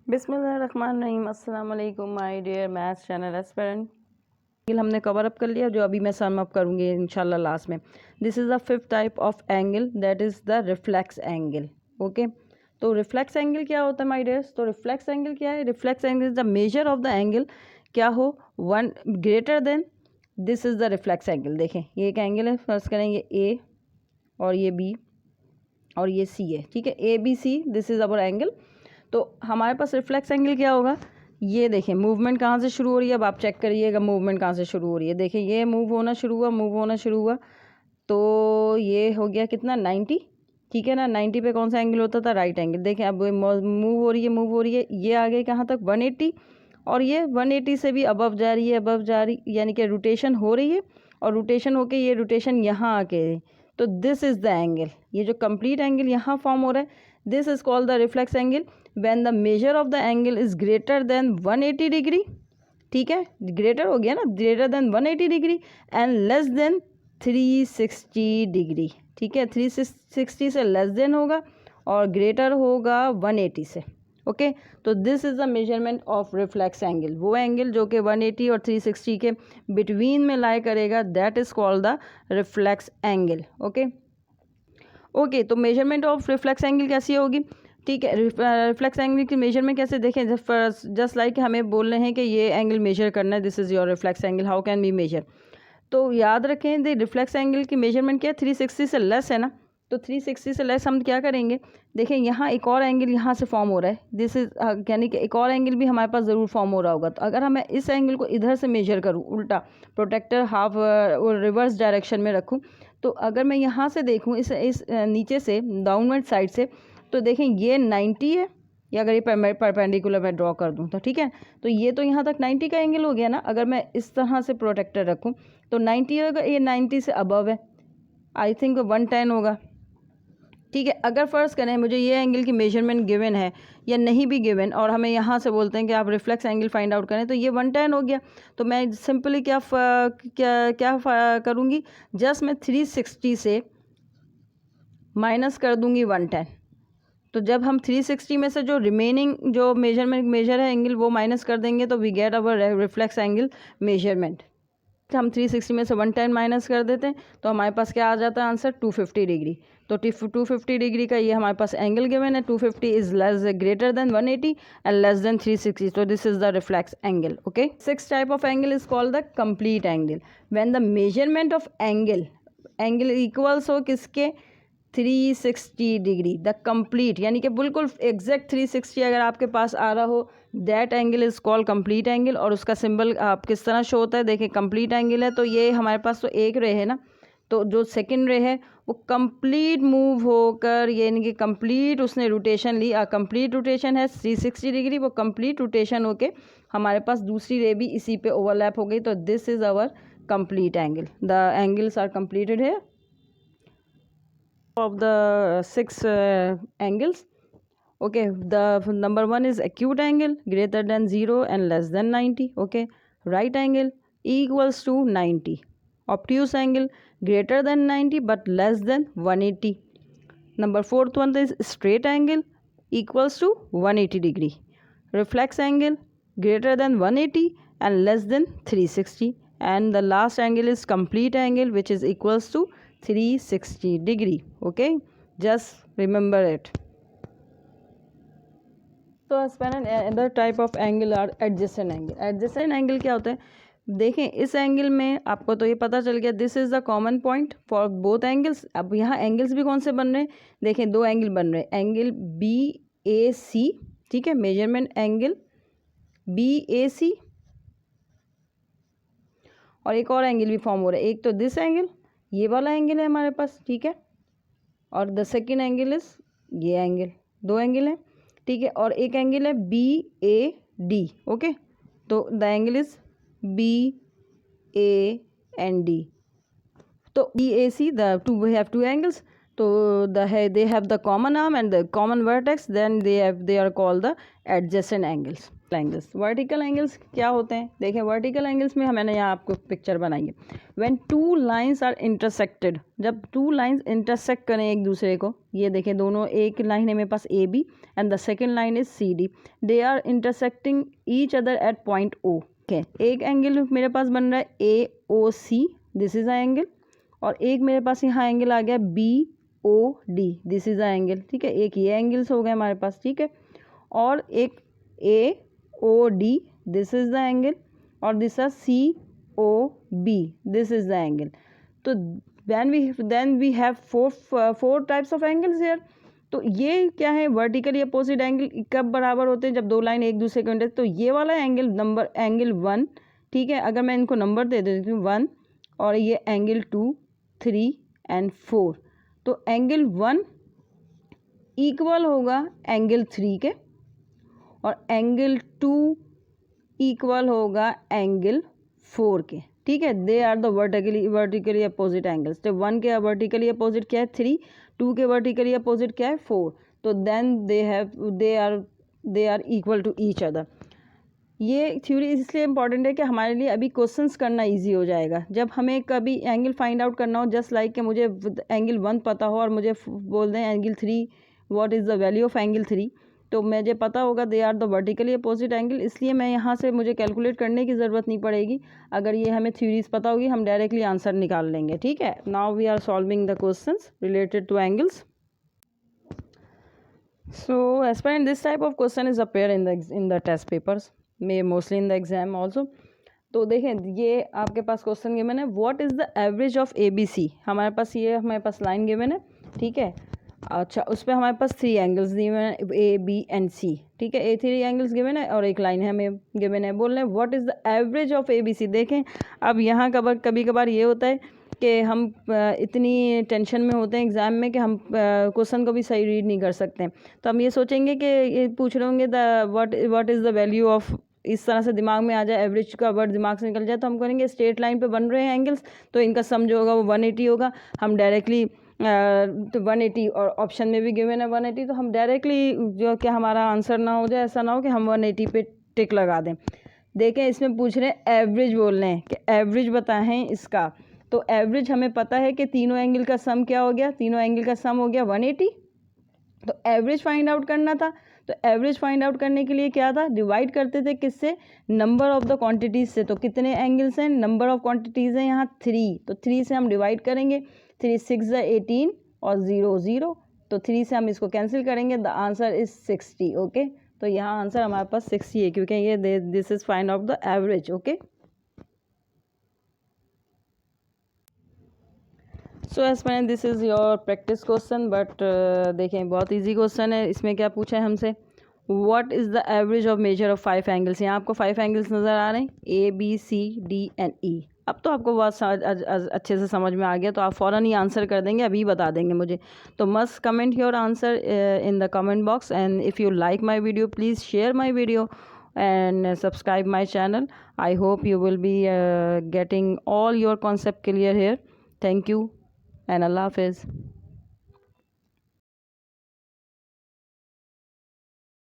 बिस्मिल्लाहिर्रहमानिर्रहीम। अस्सलाम वालेकुम my dear maths channel aspirant. हमने कवर अप कर लिया, जो अभी मैं सम अप करूँगी इंशाल्लाह लास्ट में। This is the fifth type of angle, that is the reflex angle. Okay, तो रिफ्लेक्स एंगल क्या होता है माय डियर्स? तो रिफ्लेक्स एंगल क्या है? Reflex angle is the measure of the angle क्या हो one greater than this is the reflex angle. देखें, ये एक एंगल है, फर्स्ट करेंगे ए और ये बी और ये सी है, ठीक है, A B C, this is our angle. तो हमारे पास रिफ्लेक्स एंगल क्या होगा? ये देखें, मूवमेंट कहाँ से शुरू हो रही है, अब आप चेक करिएगा मूवमेंट कहाँ से शुरू हो रही है। देखें, ये मूव होना शुरू हुआ, तो ये हो गया कितना, 90, ठीक है ना। 90 पे कौन सा एंगल होता था? Right angle. देखें, अब मूव हो रही है, ये आ गई कहाँ तक? 180, और ये 180 से भी अबव जा रही है, यानी कि रोटेशन हो रही है, और रोटेशन होके ये रोटेशन यहाँ आके, तो दिस इज़ द एंगल। ये जो कंप्लीट एंगल यहाँ फॉर्म हो रहा है, this is called the reflex angle when the measure of the angle is greater than 180 degree, ठीक है, ग्रेटर हो गया ना, greater than 180 degree and less than 360 degree, ठीक है, 360 से लेस देन होगा और ग्रेटर होगा 180 से। ओके, तो this is the measurement of reflex angle. वो एंगल जो कि 180 और 360 के बिटवीन में लाई करेगा, that is called the reflex angle. Okay okay, तो मेजरमेंट ऑफ रिफ्लेक्स एंगल कैसी होगी? ठीक है, रिफ्लेक्स एंगल की मेजरमेंट कैसे? देखें, जस्ट लाइक हमें बोल रहे हैं कि ये एंगल मेजर करना है, this is your reflex angle, how can we measure? तो याद रखें, द रिफ्लेक्स एंगल की मेजरमेंट क्या है? 360 से लेस है ना, तो 360 से लेस हम क्या करेंगे? देखें, यहाँ एक और एंगल यहाँ से फॉर्म हो रहा है, दिस इज़ यानी कि एक और एंगल भी हमारे पास ज़रूर फॉर्म हो रहा होगा। तो अगर मैं इस एंगल को इधर से मेजर करूँ, उल्टा प्रोटेक्टर हाफ रिवर्स डायरेक्शन में रखूँ, तो अगर मैं यहाँ से देखूँ इस नीचे से डाउनवर्ड साइड से, तो देखें ये 90 है, या अगर ये परपेंडिकुलर मैं ड्रॉ कर दूँ तो ठीक है, तो ये तो यहाँ तक 90 का एंगल हो गया ना। अगर मैं इस तरह से प्रोटेक्टर रखूँ तो 90 होगा, ये 90 से अबव है, आई थिंक 110 होगा, ठीक है। अगर फ़र्ज़ करें मुझे ये एंगल की मेजरमेंट गिवन है या नहीं भी गिवन, और हमें यहाँ से बोलते हैं कि आप रिफ्लेक्स एंगल फाइंड आउट करें, तो ये 110 हो गया, तो मैं सिंपली क्या करूँगी? जस्ट मैं 360 से माइनस कर दूँगी 110। तो जब हम 360 में से जो रिमेनिंग जो मेजर है एंगल, वो माइनस कर देंगे, तो we get our reflex angle measurement. हम 360 में से 110 माइनस कर देते हैं, तो हमारे पास क्या आ जाता है आंसर? 250 डिग्री। तो 250 डिग्री का ये हमारे पास एंगल गिवन है, 250 is greater than 180 and less than 360, तो this is the reflex angle. Okay, six type of angle is called the complete angle when the measurement of angle equals हो किसके? 360 degree. The complete यानी कि बिल्कुल exact 360 अगर आपके पास आ रहा हो, that angle is called complete angle. और उसका सिंबल आप किस तरह शो होता है? देखें, कंप्लीट एंगल है तो ये हमारे पास तो एक रे है ना, तो जो सेकंड रे है वो कंप्लीट मूव होकर, यानी कि कंप्लीट उसने रोटेशन ली, कंप्लीट रोटेशन है 360 डिग्री, वो कंप्लीट रोटेशन होके हमारे पास दूसरी रे भी इसी पे ओवरलैप हो गई, तो this is our complete angle. The angles are completed है of the six angles. Okay, the number one is acute angle, greater than 0 and less than 90. Okay, right angle equals to 90. Obtuse angle greater than 90 but less than 180. Number fourth one is straight angle equals to 180 degree. Reflex angle greater than 180 and less than 360. And the last angle is complete angle, which is equals to 360 degree. Okay, just remember it. So as per another type of angle are adjacent angle. Adjacent angle क्या होता है? देखें, इस angle में आपको तो ये पता चल गया, this is the common point for both angles. अब यहाँ एंगल्स भी कौन से बन रहे हैं? देखें, दो एंगल बन रहे हैं, एंगल बी ए सी, ठीक है, मेजरमेंट एंगल बी ए सी, और एक और एंगल भी फॉर्म हो रहा है, एक तो दिस एंगल, ये वाला एंगल है हमारे पास, ठीक है, और द सेकेंड एंगल इज ये एंगल, दो एंगल है, ठीक है, और एक एंगल है बी ए डी। ओके, तो the angle is B A and D, तो B A C, the two we have two angles, तो they have the common arm and the common vertex, then they are called the adjacent angles. Angles, vertical angles क्या होते हैं? देखिए vertical angles में मैंने यहाँ आपको पिक्चर बनाई है। When two lines are intersected, जब टू लाइंस इंटरसेक्ट करें एक दूसरे को, ये देखें दोनों, एक लाइन है मेरे पास A B and the second line is C D, they are intersecting each other at point O. एक एंगल मेरे पास बन रहा है A O C, this is a angle, और एक मेरे पास यहाँ एंगल आ गया B O D, this is a angle. ठीक है, एक ये एंगल्स हो गए हमारे पास। ठीक है, और एक A O D, this is the angle, और this are C O B, this is the angle. तो then we have four types of angles here. तो ये क्या है? वर्टिकली अपोजिट एंगल कब बराबर होते हैं? जब दो लाइन एक दूसरे के, तो ये वाला एंगल नंबर एंगल 1, ठीक है, अगर मैं इनको नंबर दे देती हूँ 1, और ये एंगल 2 3 एंड 4, तो एंगल 1 इक्वल होगा एंगल 3 के, और एंगल 2 इक्वल होगा एंगल 4 के। ठीक है, they are the vertically opposite angles. तो 1 के वर्टिकली अपोजिट क्या है? 3, 2 के वर्टिकली अपोजिट क्या है? 4। तो then they are equal to each other. ये थ्योरी इसलिए इम्पॉर्टेंट है कि हमारे लिए अभी क्वेश्चंस करना इजी हो जाएगा। जब हमें कभी एंगल फाइंड आउट करना हो, जस्ट लाइक कि मुझे एंगल 1 पता हो और मुझे बोल दें angle 3, what is the value of angle 3, तो मुझे पता होगा they are the vertically opposite angle, इसलिए मैं यहाँ से मुझे कैलकुलेट करने की ज़रूरत नहीं पड़ेगी। अगर ये हमें थ्योरीज पता होगी, हम डायरेक्टली आंसर निकाल लेंगे। ठीक है, now we are solving the questions related to angles. So aspirant, this type of question is appear in the test papers, may mostly in the exam also. तो देखें, ये आपके पास क्वेश्चन गिवन है, what is the average of A B C. हमारे पास ये हमारे पास लाइन गिवन है। ठीक है, अच्छा, उस पर हमारे पास 3 एंगल्स गिवन है, ए बी एंड सी। ठीक है, ए 3 एंगल्स गिवन है और एक लाइन है हमें गिवन है। बोल रहे हैं what is the average of A B C. देखें, अब यहाँ कभी कभार ये होता है कि हम इतनी टेंशन में होते हैं एग्ज़ाम में कि हम क्वेश्चन को भी सही रीड नहीं कर सकते। तो हम ये सोचेंगे कि ये पूछ रहे होंगे the what is the value of, इस तरह से दिमाग में आ जाए, एवरेज का वर्ड दिमाग से निकल जाए, तो हम करेंगे स्ट्रेट लाइन पे बन रहे हैं एंगल्स, तो इनका सम जो होगा वो 180 होगा। हम डायरेक्टली तो 180, और ऑप्शन में भी गिवन है 180, तो हम डायरेक्टली जो कि हमारा आंसर ना हो जाए, ऐसा ना हो कि हम 180 पे टिक लगा दें। देखें, इसमें पूछ रहे हैं एवरेज, बोल रहे हैं कि एवरेज बताएं इसका। तो एवरेज हमें पता है कि तीनों एंगल का सम क्या हो गया? तीनों एंगल का सम हो गया 180। तो एवरेज फाइंड आउट करना था, तो एवरेज फाइंड आउट करने के लिए क्या था? डिवाइड करते थे किससे? नंबर ऑफ द क्वांटिटीज़ से। तो कितने एंगल्स हैं? नंबर ऑफ क्वांटिटीज़ हैं यहाँ 3, तो 3 से हम डिवाइड करेंगे। 3 6 18 और 0 0, तो 3 से हम इसको कैंसिल करेंगे। The answer is 60। ओके, तो यहाँ आंसर हमारे पास 60 है, क्योंकि ये this is find out the average. Okay, so aspirant, this is your practice question, but देखें बहुत इजी क्वेश्चन है। इसमें क्या पूछा है हमसे? What is the average of measure of 5 angles. यहाँ आपको 5 एंगल्स नज़र आ रहे हैं, A B C D and E. अब तो आपको बहुत अच्छे से समझ में आ गया, तो आप फ़ौरन ही आंसर कर देंगे, अभी बता देंगे मुझे। तो must comment your answer in the comment box, and if you like my video please share my video and subscribe my channel. I hope you will be getting all your concept clear here. Thank you and Allah Hafiz.